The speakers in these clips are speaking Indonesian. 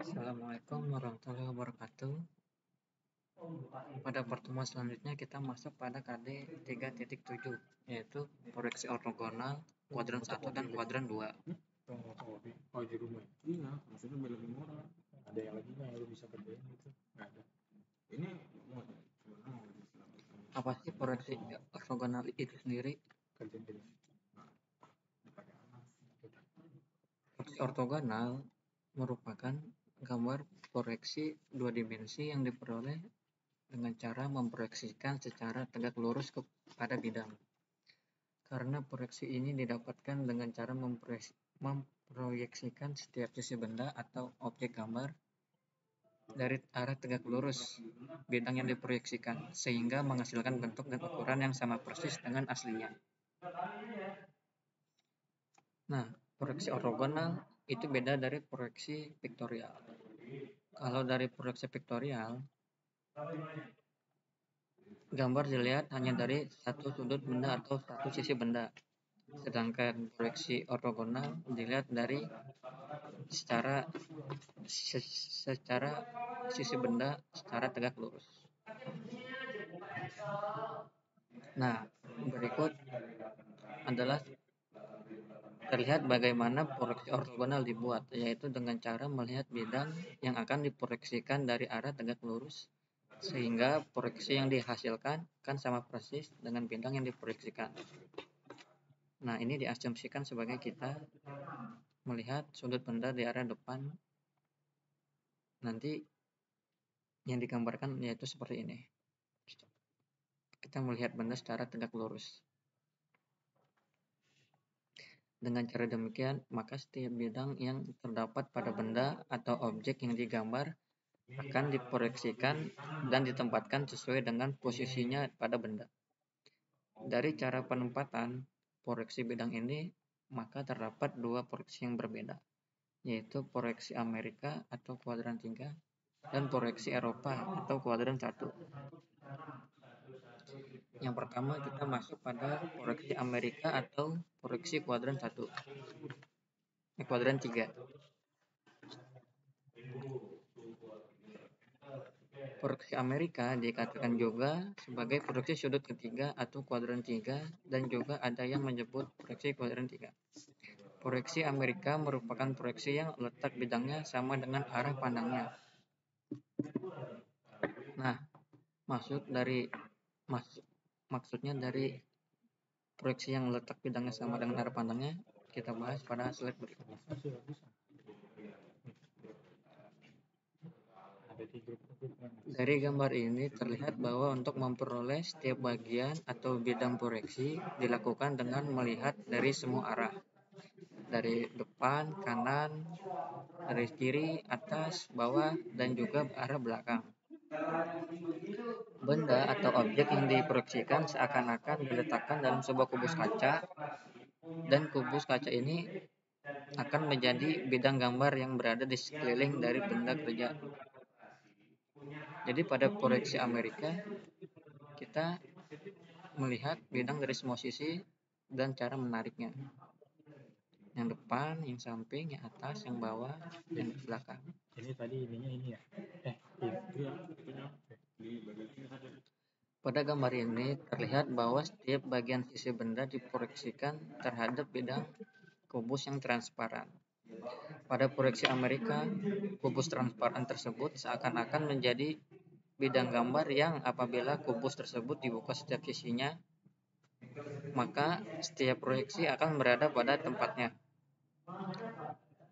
Assalamualaikum warahmatullahi wabarakatuh. Pada pertemuan selanjutnya kita masuk pada KD 3.7, yaitu proyeksi ortogonal kuadran 1 dan kuadran 2. Oh, di rumah. Iya, maksudnya lebih murah. Ada yang lagi nggak lu bisa kerjain gitu? Nggak ada. Ini Apa sih proyeksi ortogonal itu sendiri? kerjain dulu. Proyeksi ortogonal merupakan gambar proyeksi dua dimensi yang diperoleh dengan cara memproyeksikan secara tegak lurus kepada bidang. Karena proyeksi ini didapatkan dengan cara memproyeksikan setiap sisi benda atau objek gambar dari arah tegak lurus bidang yang diproyeksikan, sehingga menghasilkan bentuk dan ukuran yang sama persis dengan aslinya. Nah, proyeksi ortogonal itu beda dari proyeksi vektorial. Kalau dari proyeksi vektorial, gambar dilihat hanya dari satu sudut benda atau satu sisi benda. Sedangkan proyeksi ortogonal dilihat dari secara sisi benda secara tegak lurus. Nah, berikut adalah terlihat bagaimana proyeksi ortogonal dibuat, yaitu dengan cara melihat bidang yang akan diproyeksikan dari arah tegak lurus, sehingga proyeksi yang dihasilkan kan sama persis dengan bidang yang diproyeksikan. Nah, ini diasumsikan sebagai kita melihat sudut benda di arah depan. Nanti yang digambarkan yaitu seperti ini. Kita melihat benda secara tegak lurus. Dengan cara demikian, maka setiap bidang yang terdapat pada benda atau objek yang digambar akan diproyeksikan dan ditempatkan sesuai dengan posisinya pada benda. Dari cara penempatan proyeksi bidang ini, maka terdapat dua proyeksi yang berbeda, yaitu proyeksi Amerika atau kuadran 3 dan proyeksi Eropa atau kuadran 1. Yang pertama kita masuk pada proyeksi Amerika atau proyeksi kuadran 1. Kuadran 3. Proyeksi Amerika dikatakan juga sebagai proyeksi sudut ketiga atau kuadran 3 dan juga ada yang menyebut proyeksi kuadran 3. Proyeksi Amerika merupakan proyeksi yang letak bidangnya sama dengan arah pandangnya. Nah, maksudnya dari proyeksi yang letak bidangnya sama dengan arah pandangnya kita bahas pada slide berikutnya. Dari gambar ini terlihat bahwa untuk memperoleh setiap bagian atau bidang proyeksi dilakukan dengan melihat dari semua arah. Dari depan, kanan, dari kiri, atas, bawah, dan juga arah belakang. Benda atau objek yang diproyeksikan seakan-akan diletakkan dalam sebuah kubus kaca, dan kubus kaca ini akan menjadi bidang gambar yang berada di sekeliling dari benda kerja. Jadi pada proyeksi Amerika, kita melihat bidang dari semua sisi dan cara menariknya. Yang depan, yang samping, yang atas, yang bawah, dan yang belakang. Ini tadi ininya ini ya. Pada gambar ini terlihat bahwa setiap bagian sisi benda diproyeksikan terhadap bidang kubus yang transparan. Pada proyeksi Amerika, kubus transparan tersebut seakan-akan menjadi bidang gambar yang apabila kubus tersebut dibuka setiap sisinya, maka setiap proyeksi akan berada pada tempatnya.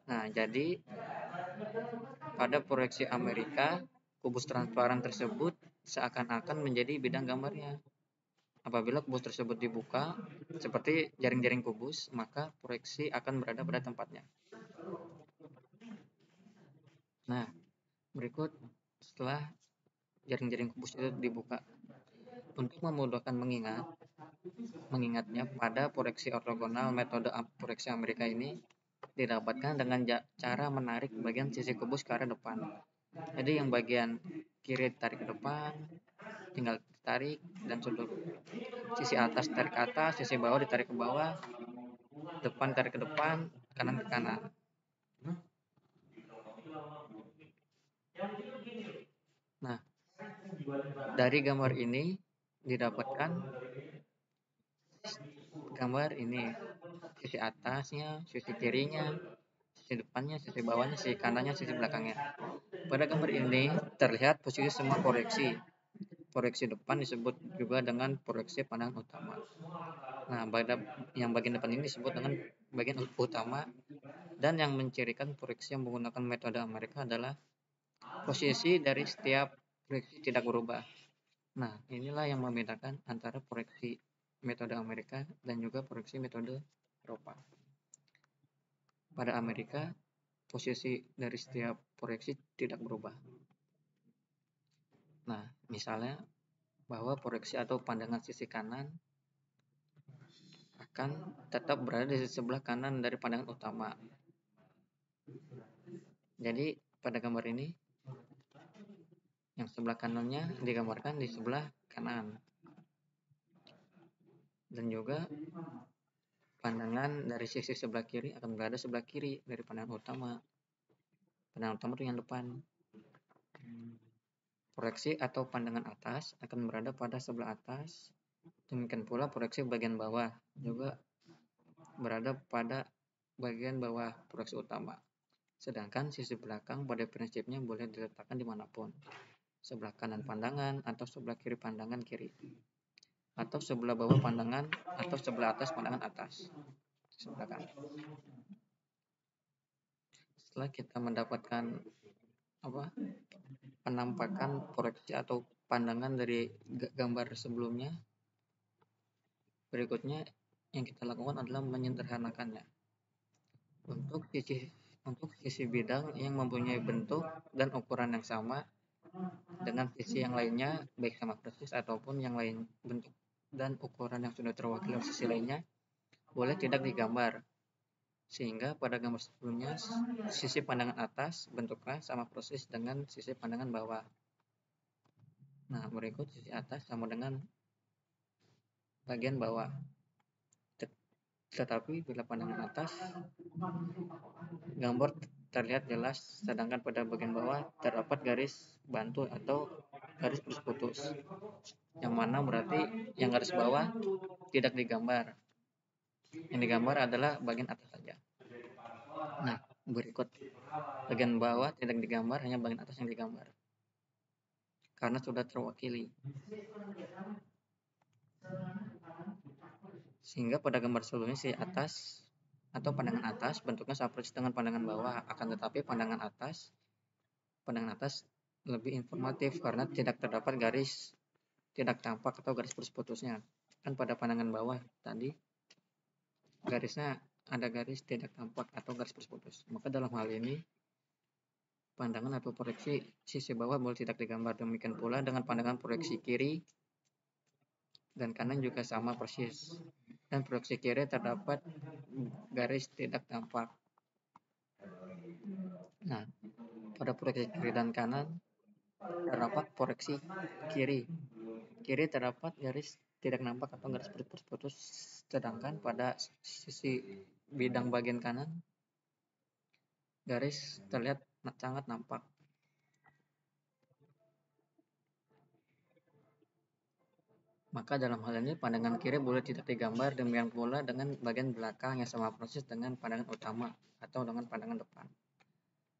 Nah, jadi pada proyeksi Amerika, kubus transparan tersebut seakan-akan menjadi bidang gambarnya. Apabila kubus tersebut dibuka seperti jaring-jaring kubus, maka proyeksi akan berada pada tempatnya. Nah, berikut setelah jaring-jaring kubus itu dibuka. Untuk memudahkan mengingatnya pada proyeksi ortogonal, metode proyeksi Amerika ini didapatkan dengan cara menarik bagian sisi kubus ke arah depan. Jadi yang bagian kiri tarik ke depan, tinggal tarik, dan sudut sisi atas tarik ke atas, sisi bawah ditarik ke bawah, depan tarik ke depan, kanan ke kanan. Nah, dari gambar ini didapatkan gambar ini, sisi atasnya, sisi kirinya, sisi depannya, sisi bawahnya, sisi kanannya, sisi belakangnya. Pada gambar ini terlihat posisi semua proyeksi. Proyeksi depan disebut juga dengan proyeksi pandangan utama. Nah, yang bagian depan ini disebut dengan bagian utama, dan yang mencirikan proyeksi yang menggunakan metode Amerika adalah posisi dari setiap proyeksi tidak berubah. Nah, inilah yang membedakan antara proyeksi metode Amerika dan juga proyeksi metode Eropa. Pada Amerika, posisi dari setiap proyeksi tidak berubah. Nah, misalnya bahwa proyeksi atau pandangan sisi kanan akan tetap berada di sebelah kanan dari pandangan utama. Jadi, pada gambar ini, yang sebelah kanannya digambarkan di sebelah kanan. Dan juga pandangan dari sisi sebelah kiri akan berada sebelah kiri dari pandangan utama. Pandangan utama itu yang depan. Proyeksi atau pandangan atas akan berada pada sebelah atas. Demikian pula proyeksi bagian bawah juga berada pada bagian bawah proyeksi utama. Sedangkan sisi belakang pada prinsipnya boleh diletakkan dimanapun. Sebelah kanan pandangan atau sebelah kiri pandangan kiri. Atau sebelah bawah pandangan atau sebelah atas pandangan atas. Sebelah kanan. Setelah kita mendapatkan penampakan proyeksi atau pandangan dari gambar sebelumnya, berikutnya yang kita lakukan adalah menyederhanakannya. Untuk sisi bidang yang mempunyai bentuk dan ukuran yang sama dengan sisi yang lainnya, baik sama persis ataupun yang lain bentuk dan ukuran yang sudah terwakili sisi lainnya, boleh tidak digambar. Sehingga pada gambar sebelumnya, sisi pandangan atas bentuknya sama persis dengan sisi pandangan bawah. Nah, berikut sisi atas sama dengan bagian bawah. Tetapi bila pandangan atas, gambar terlihat jelas, sedangkan pada bagian bawah terdapat garis bantu atau garis putus-putus. Yang mana berarti yang garis bawah tidak digambar. Yang digambar adalah bagian atas saja. Nah, berikut bagian bawah tidak digambar, hanya bagian atas yang digambar. Karena sudah terwakili. Sehingga pada gambar sebelumnya si atas atau pandangan atas bentuknya sama persis dengan pandangan bawah, akan tetapi pandangan atas lebih informatif karena tidak terdapat garis tidak tampak atau garis putus-putusnya. Kan pada pandangan bawah tadi garisnya ada garis tidak tampak atau garis putus-putus. Maka dalam hal ini pandangan atau proyeksi sisi bawah boleh tidak digambar. Demikian pula dengan pandangan proyeksi kiri dan kanan juga sama persis. Dan proyeksi kiri terdapat garis tidak tampak. Nah, pada proyeksi kiri dan kanan terdapat proyeksi kiri. Kiri terdapat garis tidak nampak atau garis putus-putus, sedangkan pada sisi bidang bagian kanan garis terlihat sangat nampak. Maka dalam hal ini pandangan kiri boleh tidak digambar, demikian pula dengan bagian belakang yang sama persis dengan pandangan utama atau dengan pandangan depan.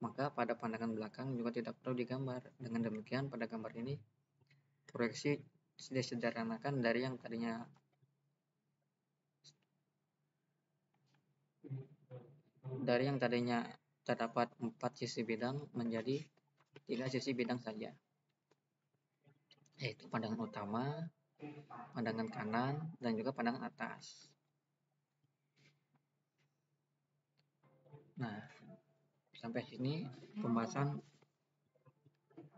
Maka pada pandangan belakang juga tidak perlu digambar. Dengan demikian pada gambar ini proyeksi disederhanakan dari yang tadinya terdapat 4 sisi bidang menjadi 3 sisi bidang saja, yaitu pandangan utama, pandangan kanan, dan juga pandangan atas. Nah, sampai sini pembahasan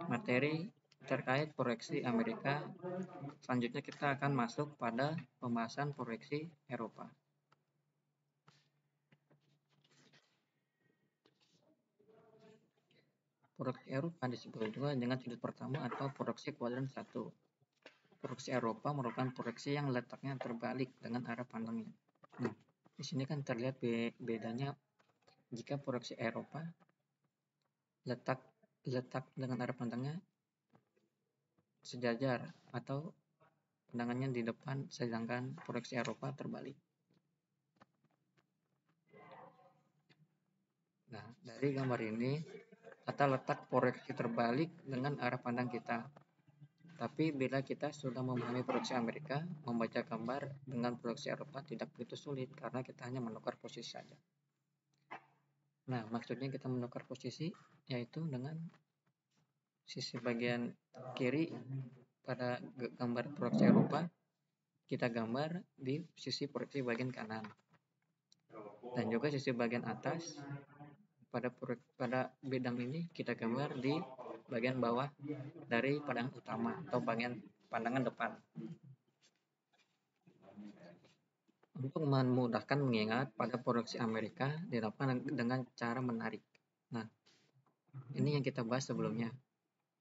materi terkait proyeksi Amerika. Selanjutnya kita akan masuk pada pembahasan proyeksi Eropa. Proyeksi Eropa disebut juga dengan sudut pertama atau proyeksi kuadran 1. Proyeksi Eropa merupakan proyeksi yang letaknya terbalik dengan arah pandangnya. Nah, di sini kan terlihat bedanya jika proyeksi Eropa letak dengan arah pandangnya sejajar atau pandangannya di depan, sedangkan proyeksi Eropa terbalik. Nah, dari gambar ini kita letak proyeksi terbalik dengan arah pandang kita. Tapi bila kita sudah memahami proyeksi Amerika, membaca gambar dengan proyeksi Eropa tidak begitu sulit karena kita hanya menukar posisi saja. Nah, maksudnya kita menukar posisi yaitu dengan sisi bagian kiri pada gambar proyeksi Eropa, kita gambar di sisi proyeksi bagian kanan. Dan juga sisi bagian atas pada bidang ini kita gambar di bagian bawah dari pandangan utama atau bagian pandangan depan. Untuk memudahkan mengingat, pada proyeksi Amerika dilakukan dengan cara menarik. Nah, ini yang kita bahas sebelumnya.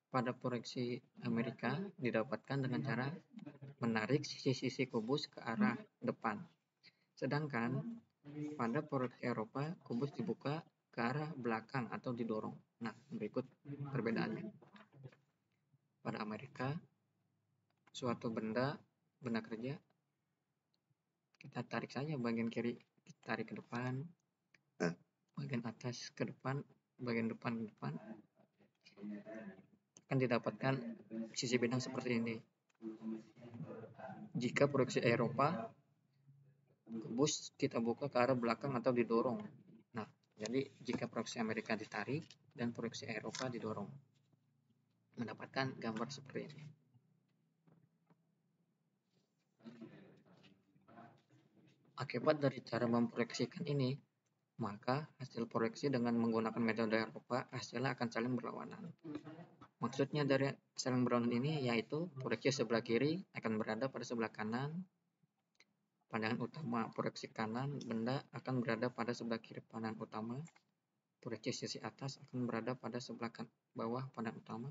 Pada proyeksi Amerika didapatkan dengan cara menarik sisi-sisi kubus ke arah depan. Sedangkan pada proyeksi Eropa, kubus dibuka ke arah belakang atau didorong. Nah, berikut perbedaannya. Pada Amerika, suatu benda kerja, kita tarik saja bagian kiri, kita tarik ke depan, bagian atas ke depan, bagian depan ke depan, akan didapatkan sisi bidang seperti ini. Jika proyeksi Eropa, kubus kita buka ke arah belakang atau didorong. Nah, jadi jika proyeksi Amerika ditarik dan proyeksi Eropa didorong, mendapatkan gambar seperti ini. Akibat dari cara memproyeksikan ini, maka hasil proyeksi dengan menggunakan metode Eropa hasilnya akan saling berlawanan. Maksudnya dari saling berlawanan ini yaitu proyeksi sebelah kiri akan berada pada sebelah kanan, pandangan utama proyeksi kanan benda akan berada pada sebelah kiri pandangan utama, proyeksi sisi atas akan berada pada sebelah bawah pandangan utama,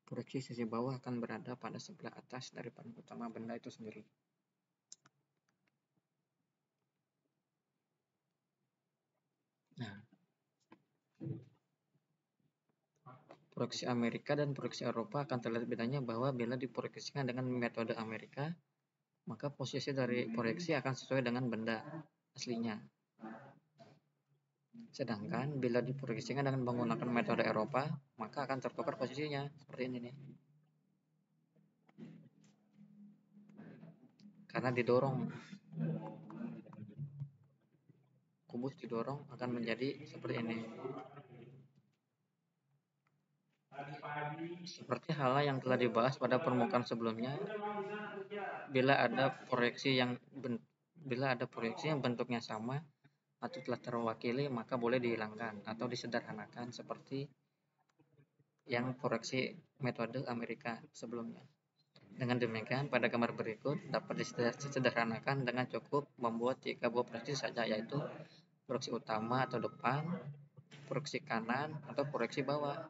proyeksi sisi bawah akan berada pada sebelah atas dari pandangan utama benda itu sendiri. Nah, proyeksi Amerika dan proyeksi Eropa akan terlihat bedanya bahwa bila diproyeksikan dengan metode Amerika, maka posisi dari proyeksi akan sesuai dengan benda aslinya. Sedangkan bila diproyeksikan dengan menggunakan metode Eropa, maka akan tertukar posisinya seperti ini nih. Karena didorong, kubus didorong akan menjadi seperti ini. Seperti hal yang telah dibahas pada permukaan sebelumnya, bila ada proyeksi yang bentuknya sama atau telah terwakili, maka boleh dihilangkan atau disederhanakan seperti yang proyeksi metode Amerika sebelumnya. Dengan demikian, pada gambar berikut dapat disederhanakan dengan cukup membuat 3 buah proyeksi saja, yaitu proyeksi utama atau depan, proyeksi kanan, atau proyeksi bawah.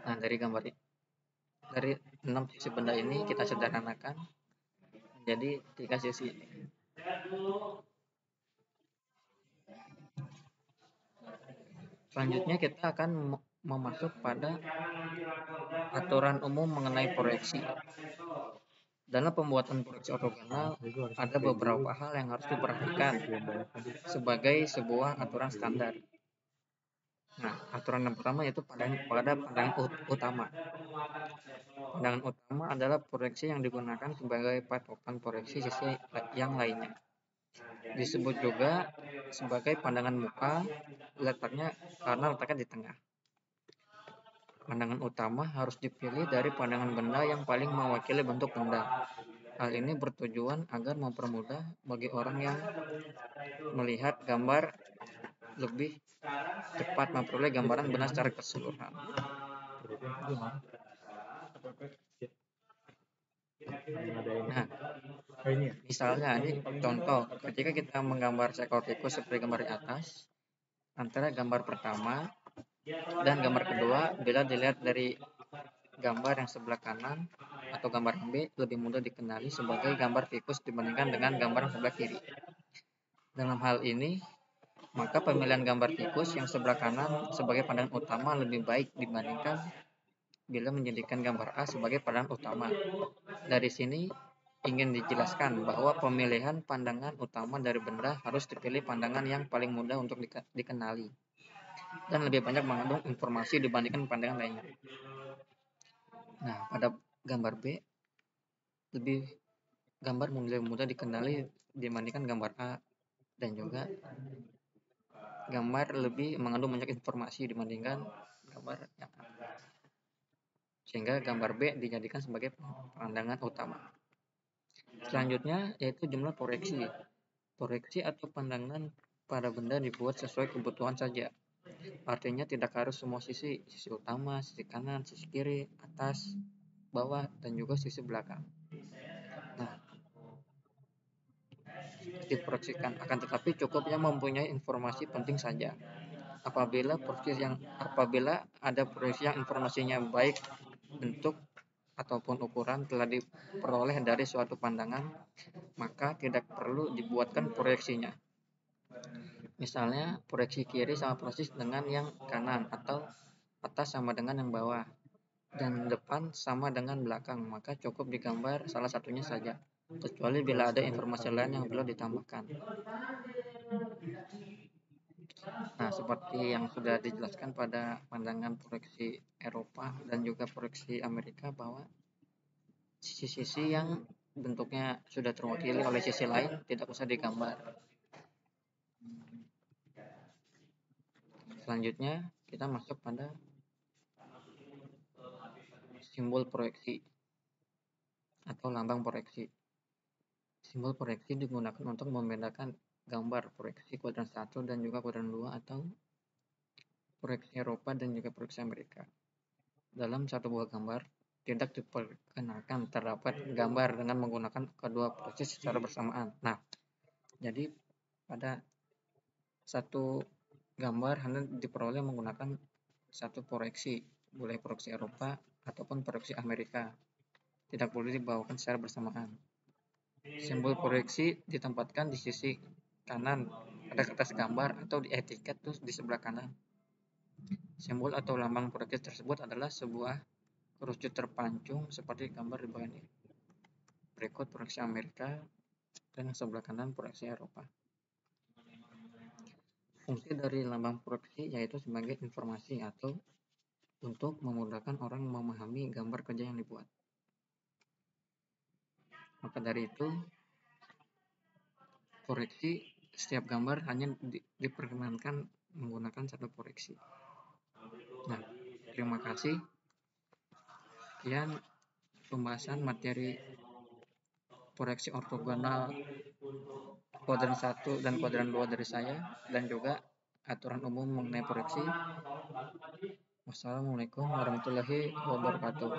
Nah, dari 6 sisi benda ini kita sederhanakan menjadi 3 sisi. Selanjutnya kita akan memasuk pada aturan umum mengenai proyeksi. Dalam pembuatan proyeksi ortogonal ada beberapa hal yang harus diperhatikan sebagai sebuah aturan standar. Nah, aturan yang pertama yaitu pada pandangan utama. Pandangan utama adalah proyeksi yang digunakan sebagai patokan proyeksi sisi yang lainnya. Disebut juga sebagai pandangan muka karena letaknya di tengah. Pandangan utama harus dipilih dari pandangan benda yang paling mewakili bentuk benda. Hal ini bertujuan agar mempermudah bagi orang yang melihat gambar lebih cepat memperoleh gambaran benda secara keseluruhan. Nah, misalnya ini contoh, ketika kita menggambar seekor tikus seperti gambar di atas, antara gambar pertama dan gambar kedua, bila dilihat dari gambar yang sebelah kanan atau gambar B, lebih mudah dikenali sebagai gambar tikus dibandingkan dengan gambar yang sebelah kiri. Dalam hal ini, maka pemilihan gambar tikus yang sebelah kanan sebagai pandangan utama lebih baik dibandingkan bila menjadikan gambar A sebagai pandangan utama. Dari sini ingin dijelaskan bahwa pemilihan pandangan utama dari benda harus dipilih pandangan yang paling mudah untuk dikenali dan lebih banyak mengandung informasi dibandingkan pandangan lainnya. Nah, pada gambar B, gambar lebih mudah dikenali dibandingkan gambar A, dan juga gambar lebih mengandung banyak informasi dibandingkan gambar yang A. Sehingga gambar B dijadikan sebagai pandangan utama. Selanjutnya yaitu jumlah proyeksi. Proyeksi atau pandangan pada benda dibuat sesuai kebutuhan saja. Artinya tidak harus semua sisi utama, sisi kanan, sisi kiri, atas, bawah, dan juga sisi belakang. Nah, diproyeksikan, akan tetapi cukup yang mempunyai informasi penting saja. Apabila ada proyeksi yang informasinya baik bentuk ataupun ukuran telah diperoleh dari suatu pandangan, maka tidak perlu dibuatkan proyeksinya. Misalnya proyeksi kiri sama persis dengan yang kanan, atau atas sama dengan yang bawah, dan depan sama dengan belakang, maka cukup digambar salah satunya saja, kecuali bila ada informasi lain yang perlu ditambahkan. Nah, seperti yang sudah dijelaskan pada pandangan proyeksi Eropa dan juga proyeksi Amerika, bahwa sisi-sisi yang bentuknya sudah terwakili oleh sisi lain tidak usah digambar. Selanjutnya kita masuk pada simbol proyeksi atau lambang proyeksi. Simbol proyeksi digunakan untuk membedakan gambar proyeksi kuadran 1 dan juga kuadran 2 atau proyeksi Eropa dan juga proyeksi Amerika. Dalam satu buah gambar tidak diperkenankan terdapat gambar dengan menggunakan kedua proyeksi secara bersamaan. Nah, jadi pada satu gambar hanya diperoleh menggunakan satu proyeksi, boleh proyeksi Eropa ataupun proyeksi Amerika. Tidak boleh dibawakan secara bersamaan. Simbol proyeksi ditempatkan di sisi kanan pada kertas gambar atau di etiket terus di sebelah kanan. Simbol atau lambang proyeksi tersebut adalah sebuah kerucut terpancung seperti gambar di bawah ini. Berikut proyeksi Amerika dan sebelah kanan proyeksi Eropa. Fungsi dari lambang proyeksi yaitu sebagai informasi atau untuk memudahkan orang memahami gambar kerja yang dibuat. Maka dari itu, proyeksi setiap gambar hanya diperkenankan menggunakan satu proyeksi. Nah, terima kasih. Sekian pembahasan materi proyeksi ortogonal kuadran 1 dan kuadran 2 dari saya, dan juga aturan umum mengenai proyeksi. Wassalamualaikum warahmatullahi wabarakatuh.